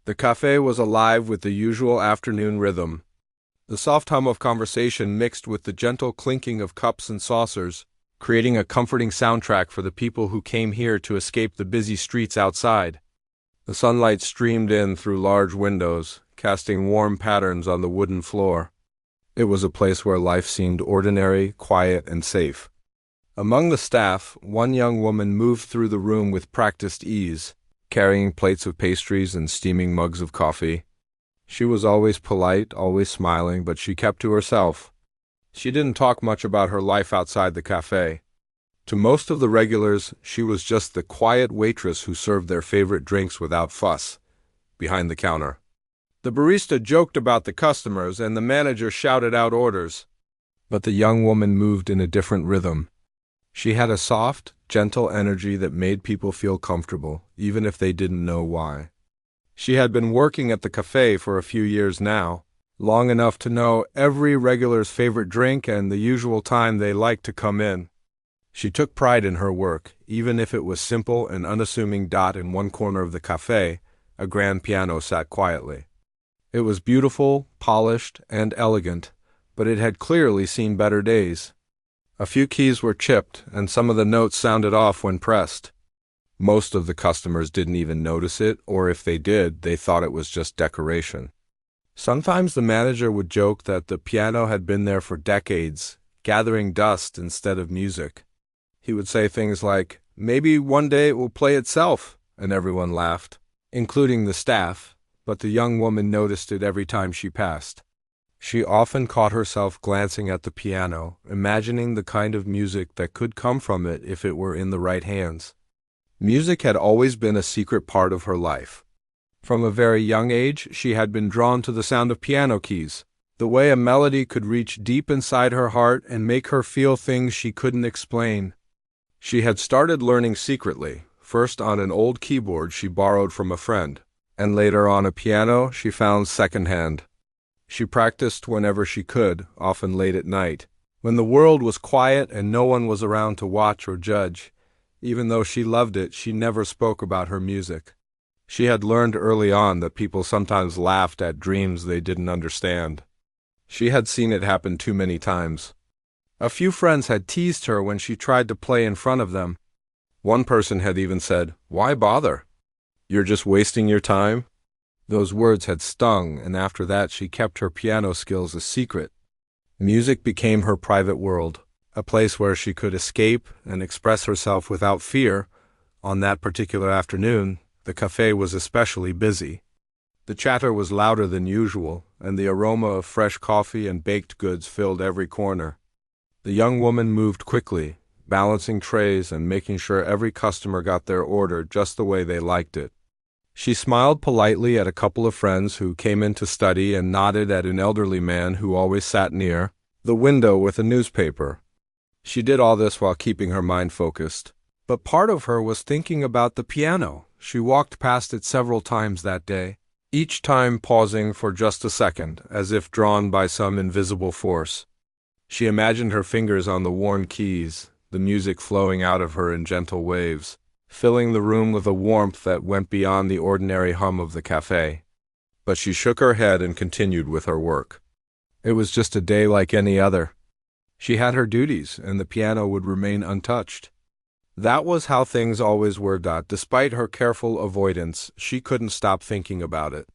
The cafe was alive with the usual afternoon rhythm. The soft hum of conversation mixed with the gentle clinking of cups and saucers, creating a comforting soundtrack for the people who came here to escape the busy streets outside. The sunlight streamed in through large windows, casting warm patterns on the wooden floor. It was a place where life seemed ordinary, quiet, and safe. Among the staff, one young woman moved through the room with practiced ease, carrying plates of pastries and steaming mugs of coffee. She was always polite, always smiling, but she kept to herself. She didn't talk much about her life outside the cafe. To most of the regulars, she was just the quiet waitress who served their favorite drinks without fuss, behind the counter. The barista joked about the customers and the manager shouted out orders. But the young woman moved in a different rhythm. She had a soft, gentle energy that made people feel comfortable, even if they didn't know why. She had been working at the cafe for a few years now, long enough to know every regular's favorite drink and the usual time they liked to come in. She took pride in her work, even if it was simple and unassuming. In one corner of the cafe, a grand piano sat quietly. It was beautiful, polished, and elegant, but it had clearly seen better days. A few keys were chipped, and some of the notes sounded off when pressed. Most of the customers didn't even notice it, or if they did, they thought it was just decoration. Sometimes the manager would joke that the piano had been there for decades, gathering dust instead of music. He would say things like, "Maybe one day it will play itself," and everyone laughed, including the staff, but the young woman noticed it every time she passed. She often caught herself glancing at the piano, imagining the kind of music that could come from it if it were in the right hands. Music had always been a secret part of her life. From a very young age, she had been drawn to the sound of piano keys, the way a melody could reach deep inside her heart and make her feel things she couldn't explain. She had started learning secretly, first on an old keyboard she borrowed from a friend, and later on a piano she found secondhand. She practiced whenever she could, often late at night, when the world was quiet and no one was around to watch or judge. Even though she loved it, she never spoke about her music. She had learned early on that people sometimes laughed at dreams they didn't understand. She had seen it happen too many times. A few friends had teased her when she tried to play in front of them. One person had even said, "Why bother? You're just wasting your time." Those words had stung, and after that she kept her piano skills a secret. Music became her private world, a place where she could escape and express herself without fear. On that particular afternoon, the cafe was especially busy. The chatter was louder than usual, and the aroma of fresh coffee and baked goods filled every corner. The young woman moved quickly, balancing trays and making sure every customer got their order just the way they liked it. She smiled politely at a couple of friends who came in to study and nodded at an elderly man who always sat near the window with a newspaper. She did all this while keeping her mind focused. But part of her was thinking about the piano. She walked past it several times that day, each time pausing for just a second, as if drawn by some invisible force. She imagined her fingers on the worn keys, the music flowing out of her in gentle waves, filling the room with a warmth that went beyond the ordinary hum of the cafe. But she shook her head and continued with her work. It was just a day like any other. She had her duties, and the piano would remain untouched. That was how things always were. Despite her careful avoidance, she couldn't stop thinking about it.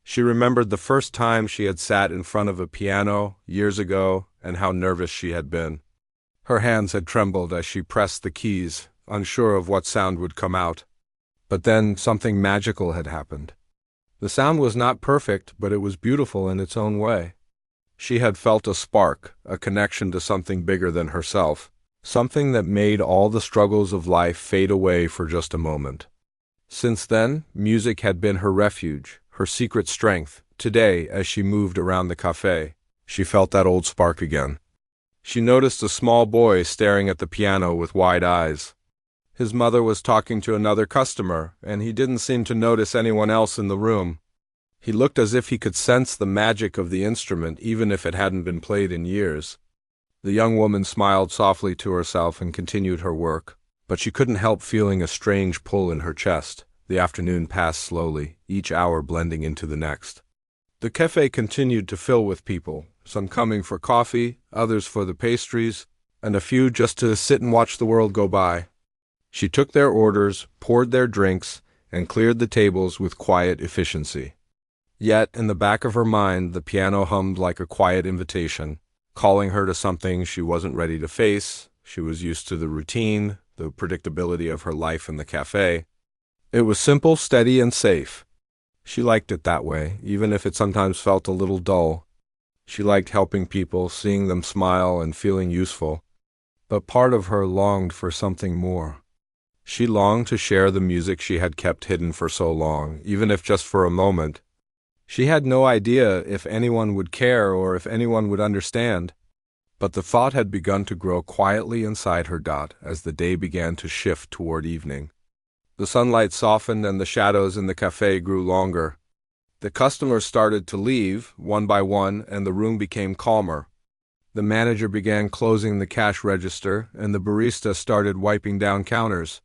She remembered the first time she had sat in front of a piano, years ago, and how nervous she had been. Her hands had trembled as she pressed the keys, unsure of what sound would come out. But then something magical had happened. The sound was not perfect, but it was beautiful in its own way. She had felt a spark, a connection to something bigger than herself, something that made all the struggles of life fade away for just a moment. Since then, music had been her refuge, her secret strength. Today, as she moved around the cafe, she felt that old spark again. She noticed a small boy staring at the piano with wide eyes. His mother was talking to another customer, and he didn't seem to notice anyone else in the room. He looked as if he could sense the magic of the instrument, even if it hadn't been played in years. The young woman smiled softly to herself and continued her work, but she couldn't help feeling a strange pull in her chest, The afternoon passed slowly, each hour blending into the next. The cafe continued to fill with people, some coming for coffee, others for the pastries, and a few just to sit and watch the world go by. She took their orders, poured their drinks, and cleared the tables with quiet efficiency. Yet, in the back of her mind, the piano hummed like a quiet invitation, calling her to something she wasn't ready to face. She was used to the routine, the predictability of her life in the cafe. It was simple, steady, and safe. She liked it that way, even if it sometimes felt a little dull. She liked helping people, seeing them smile, and feeling useful. But part of her longed for something more. She longed to share the music she had kept hidden for so long, even if just for a moment. She had no idea if anyone would care or if anyone would understand. But the thought had begun to grow quietly inside her as the day began to shift toward evening. The sunlight softened and the shadows in the cafe grew longer. The customers started to leave, one by one, and the room became calmer. The manager began closing the cash register, and the barista started wiping down counters.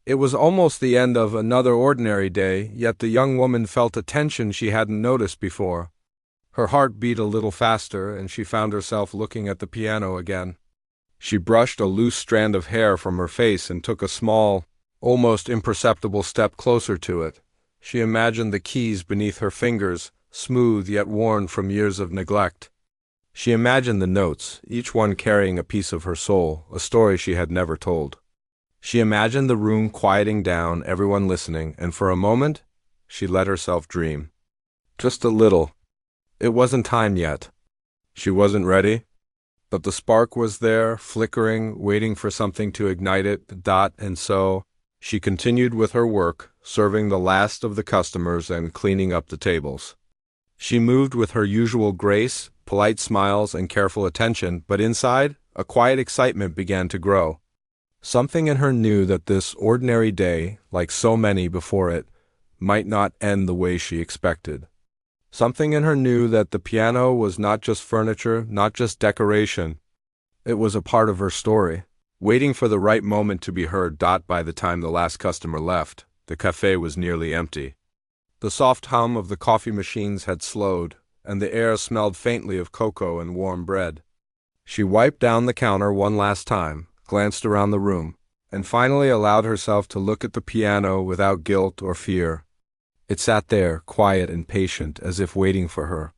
It was almost the end of another ordinary day, yet the young woman felt a tension she hadn't noticed before. Her heart beat a little faster, and she found herself looking at the piano again. She brushed a loose strand of hair from her face and took a small, almost imperceptible step closer to it. She imagined the keys beneath her fingers, smooth yet worn from years of neglect. She imagined the notes, each one carrying a piece of her soul, a story she had never told. She imagined the room quieting down, everyone listening, and for a moment, she let herself dream. Just a little. It wasn't time yet. She wasn't ready, but the spark was there, flickering, waiting for something to ignite it, and so she continued with her work, serving the last of the customers and cleaning up the tables. She moved with her usual grace, polite smiles, and careful attention, but inside, a quiet excitement began to grow. Something in her knew that this ordinary day, like so many before it, might not end the way she expected. Something in her knew that the piano was not just furniture, not just decoration. It was a part of her story, waiting for the right moment to be heard. By the time the last customer left, the cafe was nearly empty. The soft hum of the coffee machines had slowed, and the air smelled faintly of cocoa and warm bread. She wiped down the counter one last time, glanced around the room, and finally allowed herself to look at the piano without guilt or fear. It sat there, quiet and patient, as if waiting for her.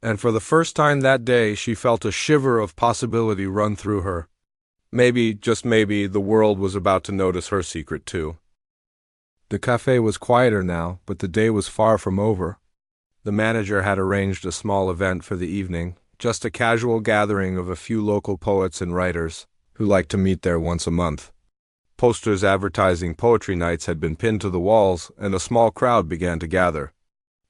And for the first time that day, she felt a shiver of possibility run through her. Maybe, just maybe, the world was about to notice her secret too. The cafe was quieter now, but the day was far from over. The manager had arranged a small event for the evening, just a casual gathering of a few local poets and writers who liked to meet there once a month. Posters advertising poetry nights had been pinned to the walls, and a small crowd began to gather.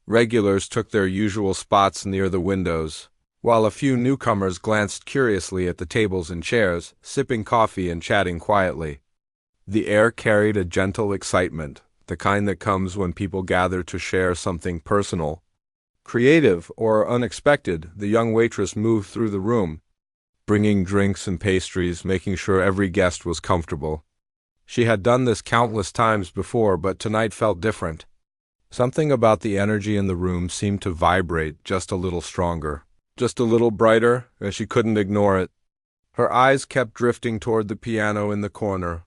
Regulars took their usual spots near the windows, while a few newcomers glanced curiously at the tables and chairs, sipping coffee and chatting quietly. The air carried a gentle excitement, the kind that comes when people gather to share something personal. Creative or unexpected, the young waitress moved through the room, bringing drinks and pastries, making sure every guest was comfortable. She had done this countless times before, but tonight felt different. Something about the energy in the room seemed to vibrate just a little stronger, just a little brighter, and she couldn't ignore it. Her eyes kept drifting toward the piano in the corner.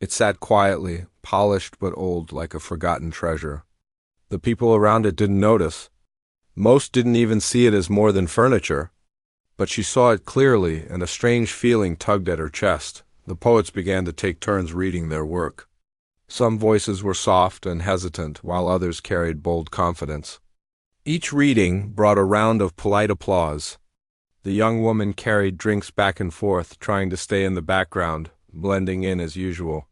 It sat quietly, polished but old, like a forgotten treasure. The people around it didn't notice. Most didn't even see it as more than furniture. But she saw it clearly, and a strange feeling tugged at her chest. The poets began to take turns reading their work. Some voices were soft and hesitant, while others carried bold confidence. Each reading brought a round of polite applause. The young woman carried drinks back and forth, trying to stay in the background, blending in as usual.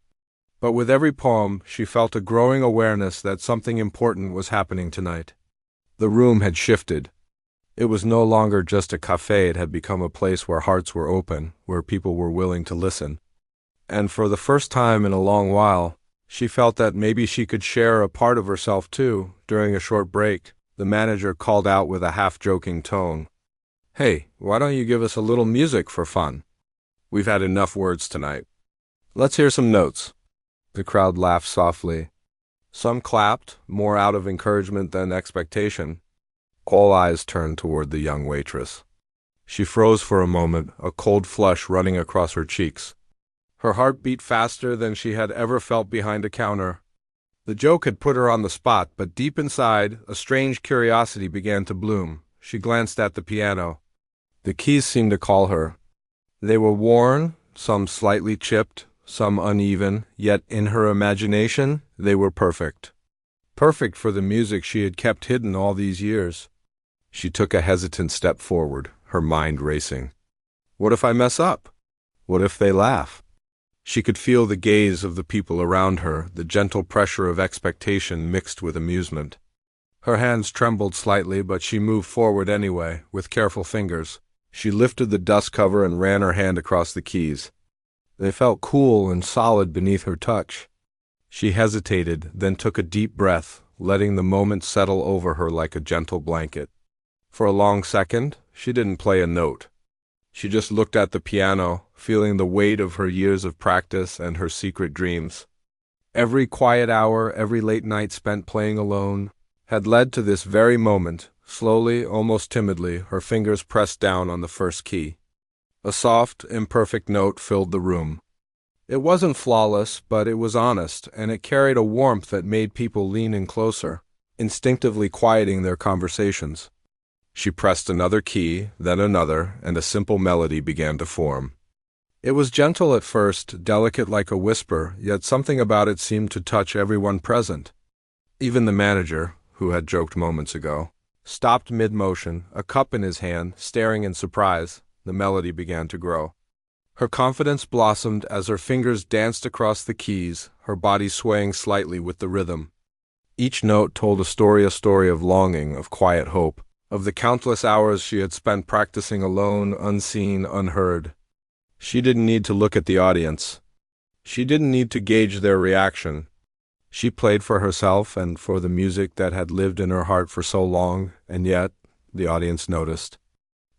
But with every poem, she felt a growing awareness that something important was happening tonight. The room had shifted. It was no longer just a cafe, it had become a place where hearts were open, where people were willing to listen. And for the first time in a long while, she felt that maybe she could share a part of herself too. During a short break, the manager called out with a half-joking tone, "Hey, why don't you give us a little music for fun? We've had enough words tonight. Let's hear some notes." The crowd laughed softly. Some clapped, more out of encouragement than expectation. All eyes turned toward the young waitress. She froze for a moment, a cold flush running across her cheeks. Her heart beat faster than she had ever felt behind a counter. The joke had put her on the spot, but deep inside, a strange curiosity began to bloom. She glanced at the piano. The keys seemed to call her. They were worn, some slightly chipped, some uneven, yet in her imagination, they were perfect. Perfect for the music she had kept hidden all these years. She took a hesitant step forward, her mind racing. What if I mess up? What if they laugh? She could feel the gaze of the people around her, the gentle pressure of expectation mixed with amusement. Her hands trembled slightly, but she moved forward anyway, with careful fingers. She lifted the dust cover and ran her hand across the keys. They felt cool and solid beneath her touch. She hesitated, then took a deep breath, letting the moment settle over her like a gentle blanket. For a long second, she didn't play a note. She just looked at the piano, feeling the weight of her years of practice and her secret dreams. Every quiet hour, every late night spent playing alone, had led to this very moment. Slowly, almost timidly, her fingers pressed down on the first key. A soft, imperfect note filled the room. It wasn't flawless, but it was honest, and it carried a warmth that made people lean in closer, instinctively quieting their conversations. She pressed another key, then another, and a simple melody began to form. It was gentle at first, delicate like a whisper, yet something about it seemed to touch everyone present. Even the manager, who had joked moments ago, stopped mid-motion, a cup in his hand, staring in surprise. The melody began to grow. Her confidence blossomed as her fingers danced across the keys, her body swaying slightly with the rhythm. Each note told a story of longing, of quiet hope, of the countless hours she had spent practicing alone, unseen, unheard. She didn't need to look at the audience. She didn't need to gauge their reaction. She played for herself and for the music that had lived in her heart for so long, and yet, the audience noticed.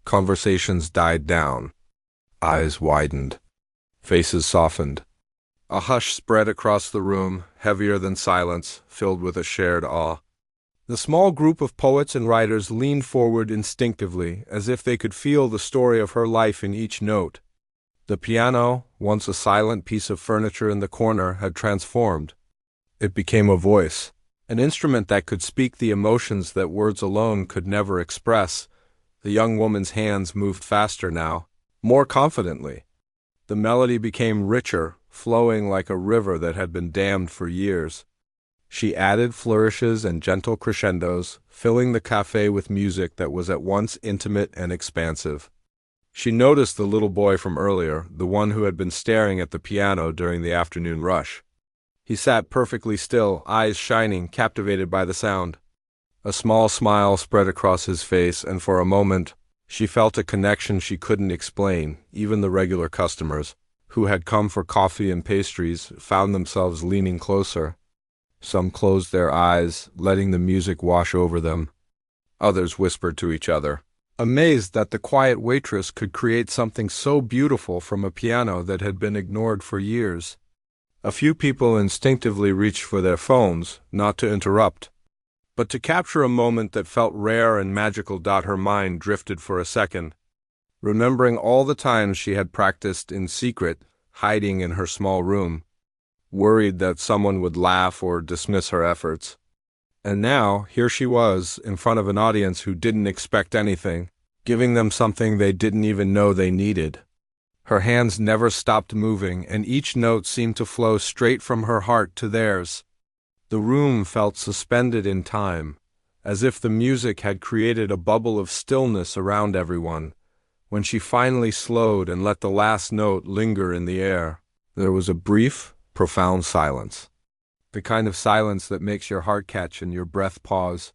Conversations died down. Eyes widened. Faces softened. A hush spread across the room, heavier than silence, filled with a shared awe. The small group of poets and writers leaned forward instinctively, as if they could feel the story of her life in each note. The piano, once a silent piece of furniture in the corner, had transformed. It became a voice, an instrument that could speak the emotions that words alone could never express. The young woman's hands moved faster now, more confidently. The melody became richer, flowing like a river that had been dammed for years. She added flourishes and gentle crescendos, filling the cafe with music that was at once intimate and expansive. She noticed the little boy from earlier, the one who had been staring at the piano during the afternoon rush. He sat perfectly still, eyes shining, captivated by the sound. A small smile spread across his face, and for a moment, she felt a connection she couldn't explain. Even the regular customers, who had come for coffee and pastries, found themselves leaning closer. Some closed their eyes, letting the music wash over them. Others whispered to each other, amazed that the quiet waitress could create something so beautiful from a piano that had been ignored for years. A few people instinctively reached for their phones, not to interrupt, but to capture a moment that felt rare and magical. Her mind drifted for a second, remembering all the times she had practiced in secret, hiding in her small room, worried that someone would laugh or dismiss her efforts. And now, here she was, in front of an audience who didn't expect anything, giving them something they didn't even know they needed. Her hands never stopped moving, and each note seemed to flow straight from her heart to theirs. The room felt suspended in time, as if the music had created a bubble of stillness around everyone. When she finally slowed and let the last note linger in the air, there was a brief, profound silence. The kind of silence that makes your heart catch and your breath pause.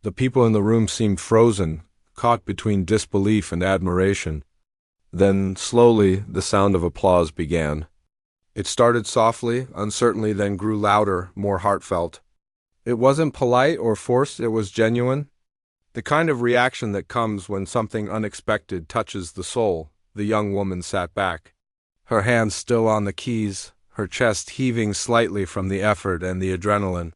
The people in the room seemed frozen, caught between disbelief and admiration. Then, slowly, the sound of applause began. It started softly, uncertainly, then grew louder, more heartfelt. It wasn't polite or forced, it was genuine. The kind of reaction that comes when something unexpected touches the soul. The young woman sat back, her hands still on the keys, her chest heaving slightly from the effort and the adrenaline.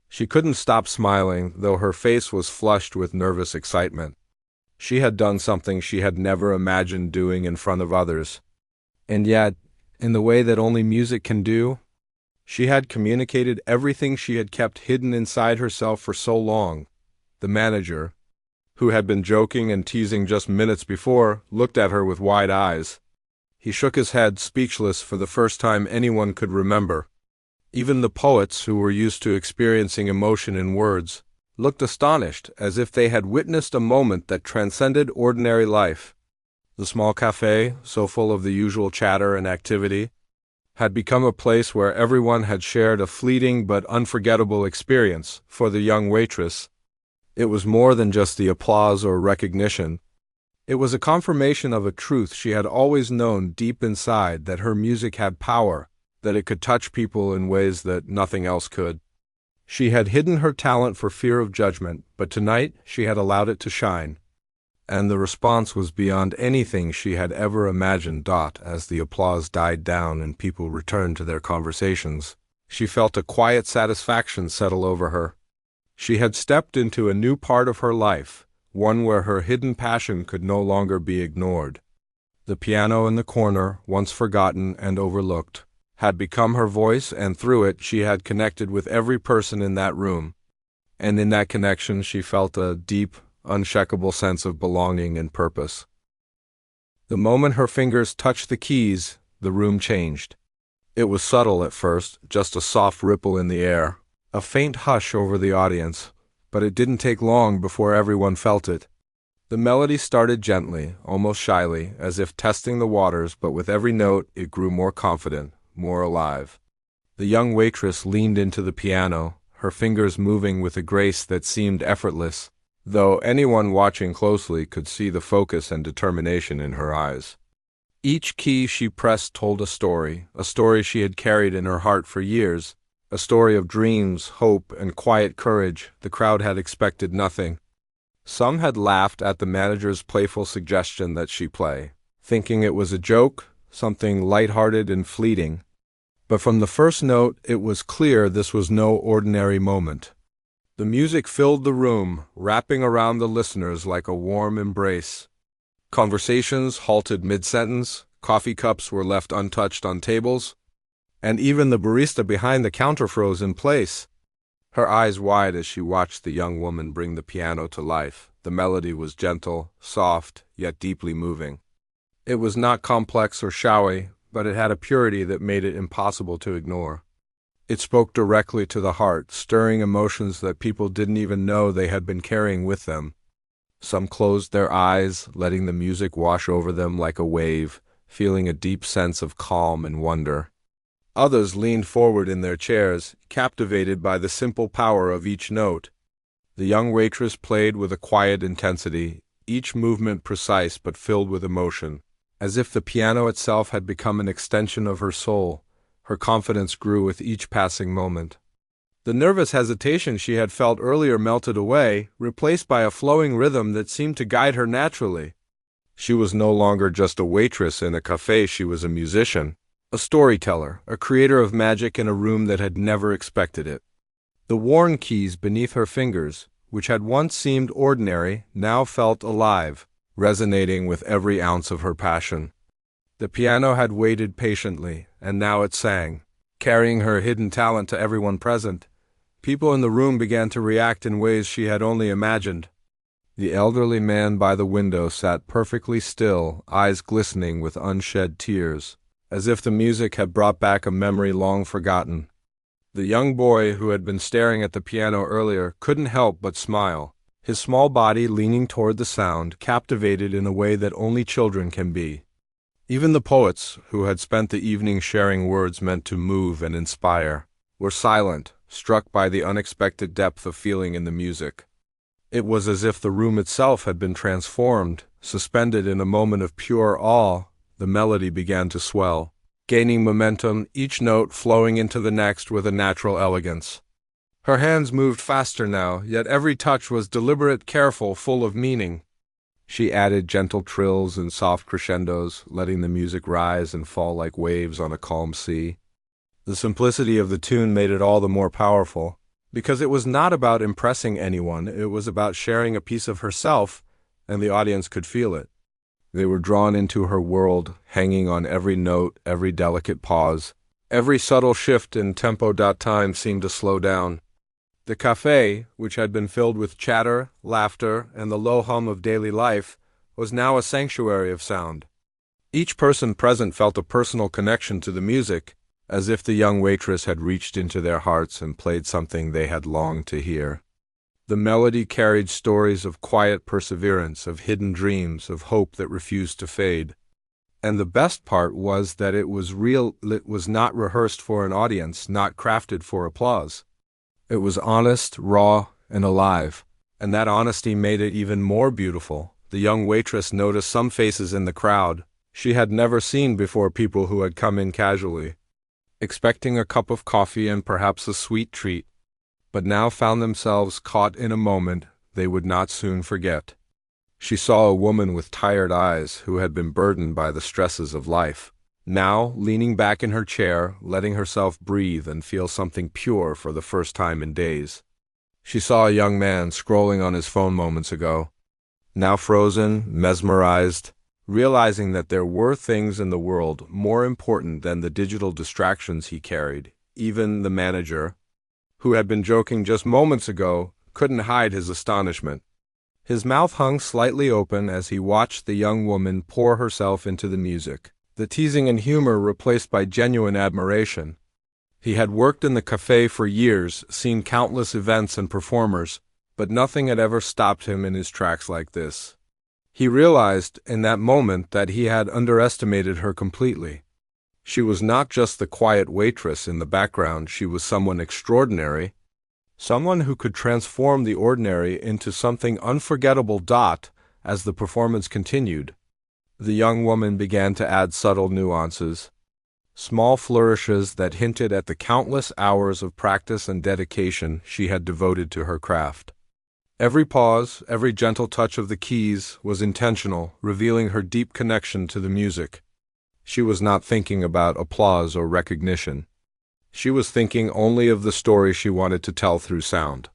She couldn't stop smiling, though her face was flushed with nervous excitement. She had done something she had never imagined doing in front of others. And yet, in the way that only music can do, she had communicated everything she had kept hidden inside herself for so long. The manager, who had been joking and teasing just minutes before, looked at her with wide eyes. He shook his head, speechless for the first time anyone could remember. Even the poets, who were used to experiencing emotion in words, looked astonished, as if they had witnessed a moment that transcended ordinary life. The small cafe, so full of the usual chatter and activity, had become a place where everyone had shared a fleeting but unforgettable experience. For the young waitress, it was more than just the applause or recognition. It was a confirmation of a truth she had always known deep inside, that her music had power, that it could touch people in ways that nothing else could. She had hidden her talent for fear of judgment, but tonight she had allowed it to shine. And the response was beyond anything she had ever imagined. As the applause died down and people returned to their conversations, she felt a quiet satisfaction settle over her. She had stepped into a new part of her life, one where her hidden passion could no longer be ignored. The piano in the corner, once forgotten and overlooked, had become her voice, and through it she had connected with every person in that room. And in that connection she felt a deep, unshakable sense of belonging and purpose. The moment her fingers touched the keys, the room changed. It was subtle at first, just a soft ripple in the air, a faint hush over the audience, but it didn't take long before everyone felt it. The melody started gently, almost shyly, as if testing the waters, but with every note it grew more confident, more alive. The young waitress leaned into the piano, her fingers moving with a grace that seemed effortless, though anyone watching closely could see the focus and determination in her eyes. Each key she pressed told a story she had carried in her heart for years, a story of dreams, hope, and quiet courage. The crowd had expected nothing. Some had laughed at the manager's playful suggestion that she play, thinking it was a joke, something light-hearted and fleeting. But from the first note, it was clear this was no ordinary moment. The music filled the room, wrapping around the listeners like a warm embrace. Conversations halted mid-sentence, coffee cups were left untouched on tables, and even the barista behind the counter froze in place, her eyes wide as she watched the young woman bring the piano to life. The melody was gentle, soft, yet deeply moving. It was not complex or showy, but it had a purity that made it impossible to ignore. It spoke directly to the heart, stirring emotions that people didn't even know they had been carrying with them. Some closed their eyes, letting the music wash over them like a wave, feeling a deep sense of calm and wonder. Others leaned forward in their chairs, captivated by the simple power of each note. The young waitress played with a quiet intensity, each movement precise but filled with emotion. As if the piano itself had become an extension of her soul, her confidence grew with each passing moment. The nervous hesitation she had felt earlier melted away, replaced by a flowing rhythm that seemed to guide her naturally. She was no longer just a waitress in a cafe, she was a musician, a storyteller, a creator of magic in a room that had never expected it. The worn keys beneath her fingers, which had once seemed ordinary, now felt alive, resonating with every ounce of her passion. The piano had waited patiently, and now it sang, carrying her hidden talent to everyone present. People in the room began to react in ways she had only imagined. The elderly man by the window sat perfectly still, eyes glistening with unshed tears, as if the music had brought back a memory long forgotten. The young boy who had been staring at the piano earlier couldn't help but smile, his small body leaning toward the sound, captivated in a way that only children can be. Even the poets, who had spent the evening sharing words meant to move and inspire, were silent, struck by the unexpected depth of feeling in the music. It was as if the room itself had been transformed. Suspended in a moment of pure awe, the melody began to swell, gaining momentum, each note flowing into the next with a natural elegance. Her hands moved faster now, yet every touch was deliberate, careful, full of meaning. She added gentle trills and soft crescendos, letting the music rise and fall like waves on a calm sea. The simplicity of the tune made it all the more powerful. Because it was not about impressing anyone, it was about sharing a piece of herself, and the audience could feel it. They were drawn into her world, hanging on every note, every delicate pause. Every subtle shift in tempo. Time seemed to slow down. The café, which had been filled with chatter, laughter, and the low hum of daily life, was now a sanctuary of sound. Each person present felt a personal connection to the music, as if the young waitress had reached into their hearts and played something they had longed to hear. The melody carried stories of quiet perseverance, of hidden dreams, of hope that refused to fade. And the best part was that it was real. It was not rehearsed for an audience, not crafted for applause. It was honest, raw, and alive, and that honesty made it even more beautiful. The young waitress noticed some faces in the crowd she had never seen before, people who had come in casually, expecting a cup of coffee and perhaps a sweet treat, but now found themselves caught in a moment they would not soon forget. She saw a woman with tired eyes who had been burdened by the stresses of life, now leaning back in her chair, letting herself breathe and feel something pure for the first time in days. She saw a young man scrolling on his phone moments ago, now frozen, mesmerized, realizing that there were things in the world more important than the digital distractions he carried. Even the manager, who had been joking just moments ago, couldn't hide his astonishment. His mouth hung slightly open as he watched the young woman pour herself into the music, the teasing and humor replaced by genuine admiration. He had worked in the café for years, seen countless events and performers, but nothing had ever stopped him in his tracks like this. He realized in that moment that he had underestimated her completely. She was not just the quiet waitress in the background, she was someone extraordinary, someone who could transform the ordinary into something unforgettable. As the performance continued, the young woman began to add subtle nuances, small flourishes that hinted at the countless hours of practice and dedication she had devoted to her craft. Every pause, every gentle touch of the keys was intentional, revealing her deep connection to the music. She was not thinking about applause or recognition. She was thinking only of the story she wanted to tell through sound.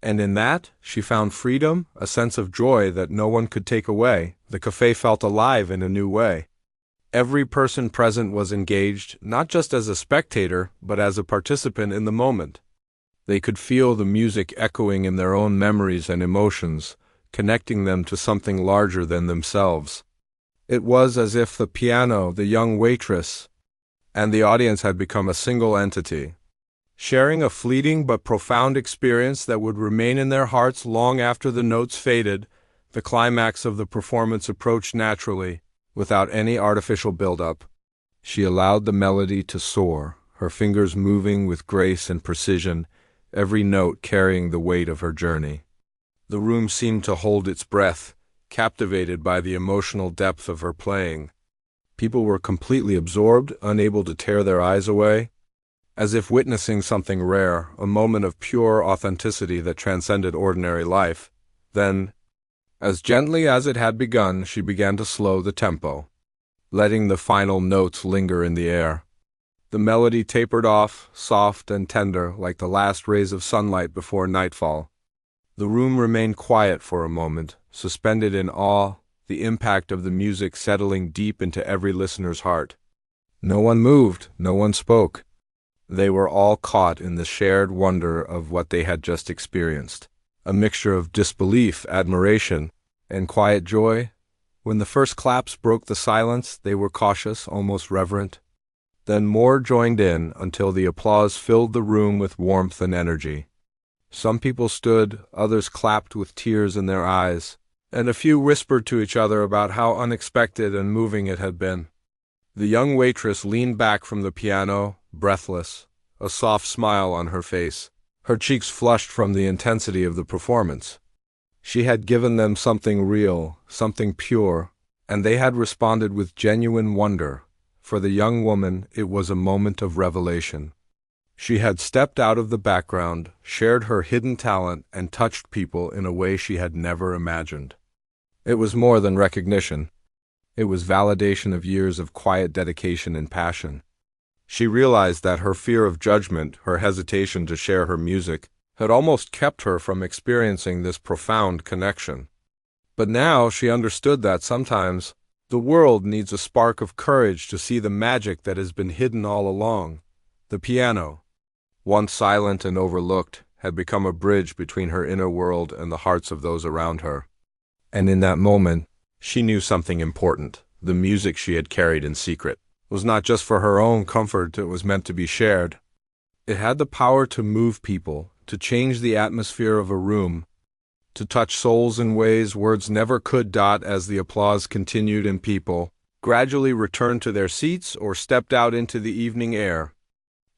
And in that, she found freedom, a sense of joy that no one could take away. The café felt alive in a new way. Every person present was engaged, not just as a spectator, but as a participant in the moment. They could feel the music echoing in their own memories and emotions, connecting them to something larger than themselves. It was as if the piano, the young waitress, and the audience had become a single entity, sharing a fleeting but profound experience that would remain in their hearts long after the notes faded. The climax of the performance approached naturally, without any artificial build-up. She allowed the melody to soar, her fingers moving with grace and precision, every note carrying the weight of her journey. The room seemed to hold its breath, captivated by the emotional depth of her playing. People were completely absorbed, unable to tear their eyes away, as if witnessing something rare, a moment of pure authenticity that transcended ordinary life. Then, as gently as it had begun, she began to slow the tempo, letting the final notes linger in the air. The melody tapered off, soft and tender, like the last rays of sunlight before nightfall. The room remained quiet for a moment, suspended in awe, the impact of the music settling deep into every listener's heart. No one moved, no one spoke. They were all caught in the shared wonder of what they had just experienced, a mixture of disbelief, admiration, and quiet joy. When the first claps broke the silence, they were cautious, almost reverent. Then more joined in until the applause filled the room with warmth and energy. Some people stood, others clapped with tears in their eyes, and a few whispered to each other about how unexpected and moving it had been. The young waitress leaned back from the piano, breathless, a soft smile on her face. Her cheeks flushed from the intensity of the performance. She had given them something real, something pure, and they had responded with genuine wonder. For the young woman, it was a moment of revelation. She had stepped out of the background, shared her hidden talent, and touched people in a way she had never imagined. It was more than recognition. It was validation of years of quiet dedication and passion. She realized that her fear of judgment, her hesitation to share her music, had almost kept her from experiencing this profound connection. But now she understood that sometimes the world needs a spark of courage to see the magic that has been hidden all along. The piano, once silent and overlooked, had become a bridge between her inner world and the hearts of those around her. And in that moment, she knew something important. The music she had carried in secret was not just for her own comfort, it was meant to be shared. It had the power to move people, to change the atmosphere of a room, to touch souls in ways words never could. As the applause continued and people gradually returned to their seats or stepped out into the evening air,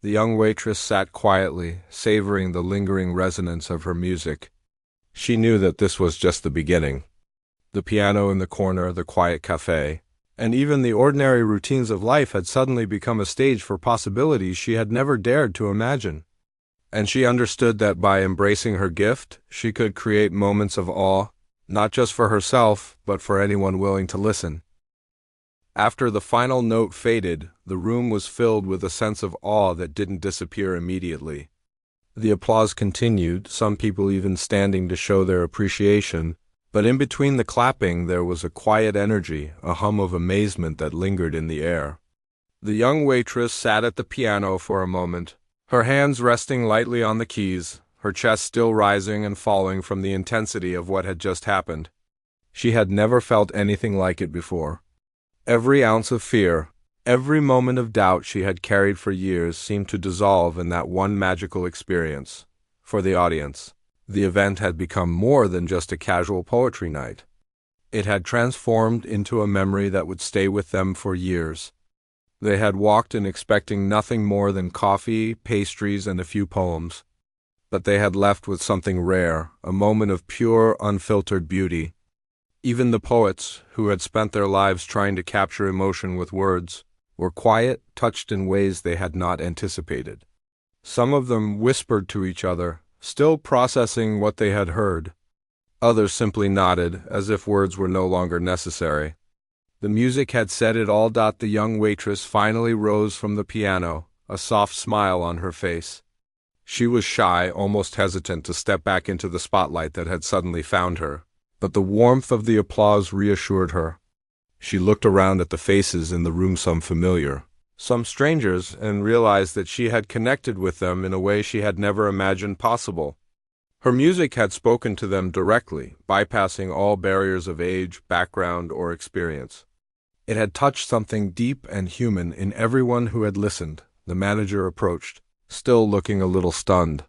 the young waitress sat quietly, savoring the lingering resonance of her music. She knew that this was just the beginning. The piano in the corner, the quiet cafe, and even the ordinary routines of life had suddenly become a stage for possibilities she had never dared to imagine. And she understood that by embracing her gift, she could create moments of awe, not just for herself, but for anyone willing to listen. After the final note faded, the room was filled with a sense of awe that didn't disappear immediately. The applause continued, some people even standing to show their appreciation, but in between the clapping there was a quiet energy, a hum of amazement that lingered in the air. The young waitress sat at the piano for a moment, her hands resting lightly on the keys, her chest still rising and falling from the intensity of what had just happened. She had never felt anything like it before. Every ounce of fear, every moment of doubt she had carried for years seemed to dissolve in that one magical experience. For the audience, the event had become more than just a casual poetry night. It had transformed into a memory that would stay with them for years. They had walked in expecting nothing more than coffee, pastries, and a few poems. But they had left with something rare, a moment of pure, unfiltered beauty. Even the poets, who had spent their lives trying to capture emotion with words, were quiet, touched in ways they had not anticipated. Some of them whispered to each other, still processing what they had heard. Others simply nodded, as if words were no longer necessary. The music had said it all. The young waitress finally rose from the piano, a soft smile on her face. She was shy, almost hesitant to step back into the spotlight that had suddenly found her. But the warmth of the applause reassured her. She looked around at the faces in the room, some familiar, some strangers, and realized that she had connected with them in a way she had never imagined possible. Her music had spoken to them directly, bypassing all barriers of age, background, or experience. It had touched something deep and human in everyone who had listened. The manager approached, still looking a little stunned.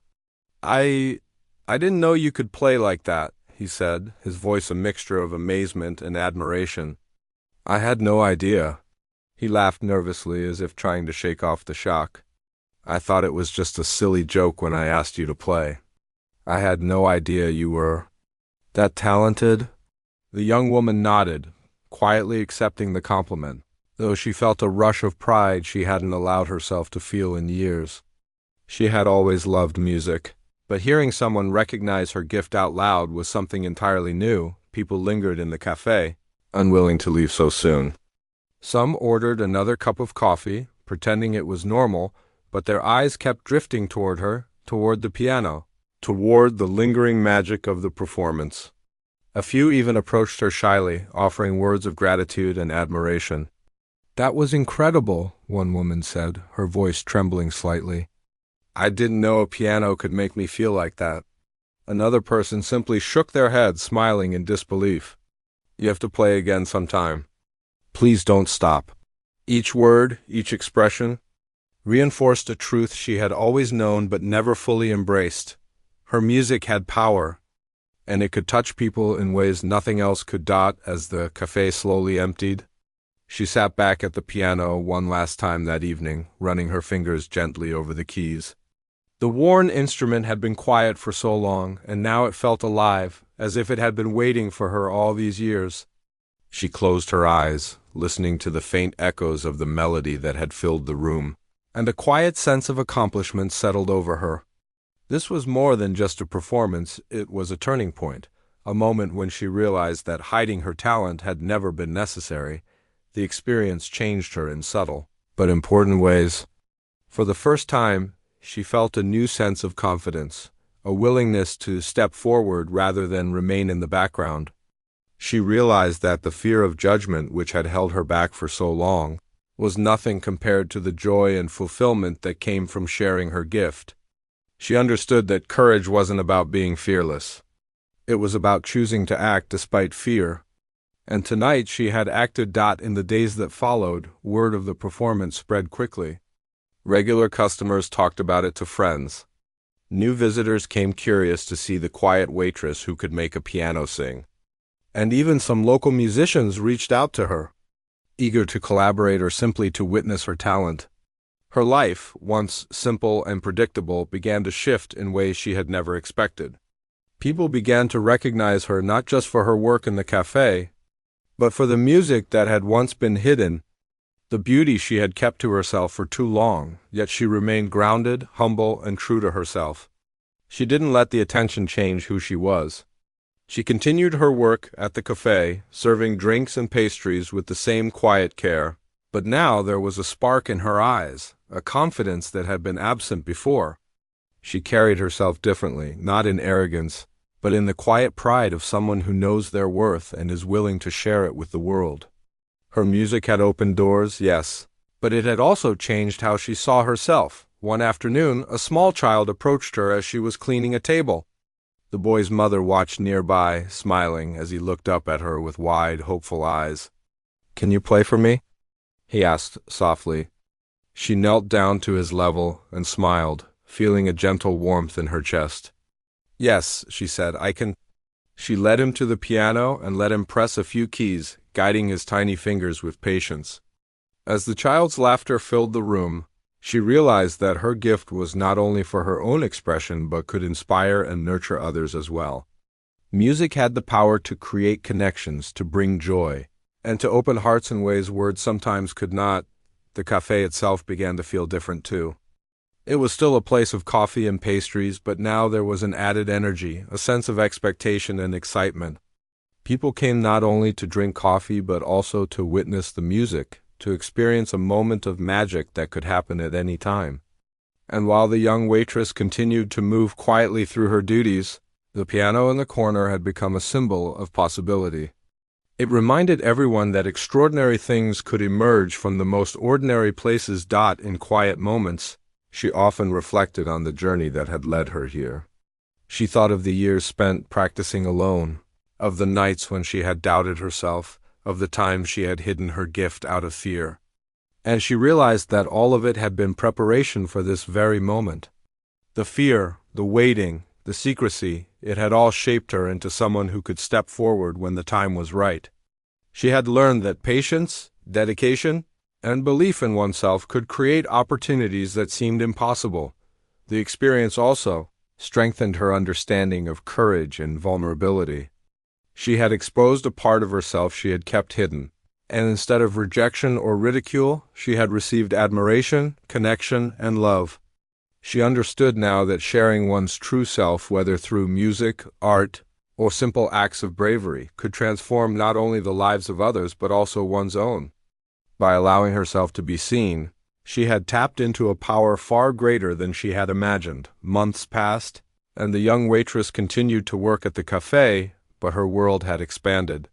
I didn't know you could play like that," he said, his voice a mixture of amazement and admiration. "I had no idea." He laughed nervously, as if trying to shake off the shock. "I thought it was just a silly joke when I asked you to play. I had no idea you were that talented." The young woman nodded, quietly accepting the compliment, though she felt a rush of pride she hadn't allowed herself to feel in years. She had always loved music, but hearing someone recognize her gift out loud was something entirely new. People lingered in the cafe, unwilling to leave so soon. Some ordered another cup of coffee, pretending it was normal, but their eyes kept drifting toward her, toward the piano, toward the lingering magic of the performance. A few even approached her shyly, offering words of gratitude and admiration. "That was incredible," one woman said, her voice trembling slightly. "I didn't know a piano could make me feel like that." Another person simply shook their head, smiling in disbelief. "You have to play again sometime. Please don't stop." Each word, each expression, reinforced a truth she had always known but never fully embraced. Her music had power, and it could touch people in ways nothing else could. As the cafe slowly emptied, she sat back at the piano one last time that evening, running her fingers gently over the keys. The worn instrument had been quiet for so long, and now it felt alive, as if it had been waiting for her all these years. She closed her eyes, listening to the faint echoes of the melody that had filled the room, and a quiet sense of accomplishment settled over her. This was more than just a performance, it was a turning point, a moment when she realized that hiding her talent had never been necessary. The experience changed her in subtle, but important ways. For the first time, she felt a new sense of confidence, a willingness to step forward rather than remain in the background. She realized that the fear of judgment which had held her back for so long was nothing compared to the joy and fulfillment that came from sharing her gift. She understood that courage wasn't about being fearless. It was about choosing to act despite fear. And tonight she had acted. In the days that followed, word of the performance spread quickly. Regular customers talked about it to friends. New visitors came curious to see the quiet waitress who could make a piano sing. And even some local musicians reached out to her, eager to collaborate or simply to witness her talent. Her life, once simple and predictable, began to shift in ways she had never expected. People began to recognize her not just for her work in the cafe, but for the music that had once been hidden, the beauty she had kept to herself for too long, yet she remained grounded, humble, and true to herself. She didn't let the attention change who she was. She continued her work at the cafe, serving drinks and pastries with the same quiet care, but now there was a spark in her eyes, a confidence that had been absent before. She carried herself differently, not in arrogance, but in the quiet pride of someone who knows their worth and is willing to share it with the world. Her music had opened doors, yes, but it had also changed how she saw herself. One afternoon, a small child approached her as she was cleaning a table. The boy's mother watched nearby, smiling as he looked up at her with wide, hopeful eyes. "Can you play for me?" he asked softly. She knelt down to his level and smiled, feeling a gentle warmth in her chest. "Yes," she said, "I can." She led him to the piano and let him press a few keys, guiding his tiny fingers with patience. As the child's laughter filled the room, she realized that her gift was not only for her own expression but could inspire and nurture others as well. Music had the power to create connections, to bring joy, and to open hearts in ways words sometimes could not. The cafe itself began to feel different too. It was still a place of coffee and pastries, but now there was an added energy, a sense of expectation and excitement. People came not only to drink coffee but also to witness the music, to experience a moment of magic that could happen at any time. And while the young waitress continued to move quietly through her duties, the piano in the corner had become a symbol of possibility. It reminded everyone that extraordinary things could emerge from the most ordinary places. In quiet moments, she often reflected on the journey that had led her here. She thought of the years spent practicing alone, of the nights when she had doubted herself, of the times she had hidden her gift out of fear. And she realized that all of it had been preparation for this very moment. The fear, the waiting, the secrecy, it had all shaped her into someone who could step forward when the time was right. She had learned that patience, dedication, and belief in oneself could create opportunities that seemed impossible. The experience also strengthened her understanding of courage and vulnerability. She had exposed a part of herself she had kept hidden, and instead of rejection or ridicule, she had received admiration, connection, and love. She understood now that sharing one's true self, whether through music, art, or simple acts of bravery, could transform not only the lives of others but also one's own. By allowing herself to be seen, she had tapped into a power far greater than she had imagined. Months passed, and the young waitress continued to work at the cafe, but her world had expanded.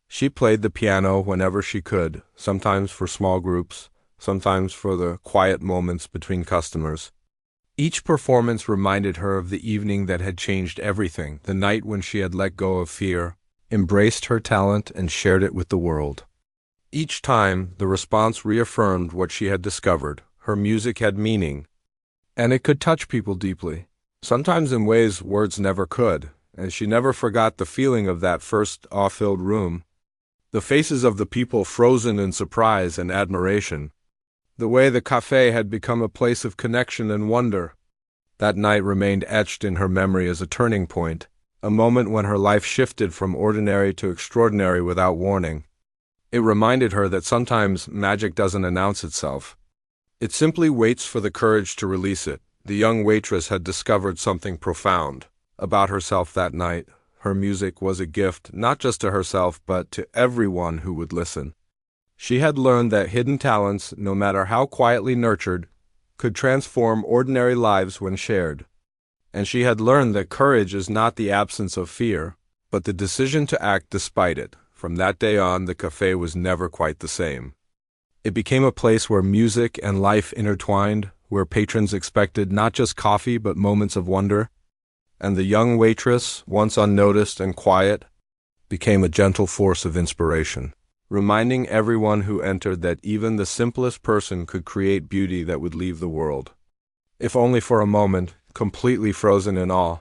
She played the piano whenever she could, sometimes for small groups, sometimes for the quiet moments between customers. Each performance reminded her of the evening that had changed everything, the night when she had let go of fear, embraced her talent, and shared it with the world. Each time, the response reaffirmed what she had discovered. Her music had meaning, and it could touch people deeply, sometimes in ways words never could, and she never forgot the feeling of that first awe-filled room, the faces of the people frozen in surprise and admiration, the way the cafe had become a place of connection and wonder. That night remained etched in her memory as a turning point, a moment when her life shifted from ordinary to extraordinary without warning. It reminded her that sometimes magic doesn't announce itself. It simply waits for the courage to release it. The young waitress had discovered something profound about herself that night. Her music was a gift not just to herself but to everyone who would listen. She had learned that hidden talents, no matter how quietly nurtured, could transform ordinary lives when shared. And she had learned that courage is not the absence of fear, but the decision to act despite it. From that day on, the cafe was never quite the same. It became a place where music and life intertwined, where patrons expected not just coffee but moments of wonder. And the young waitress, once unnoticed and quiet, became a gentle force of inspiration, reminding everyone who entered that even the simplest person could create beauty that would leave the world, if only for a moment, completely frozen in awe.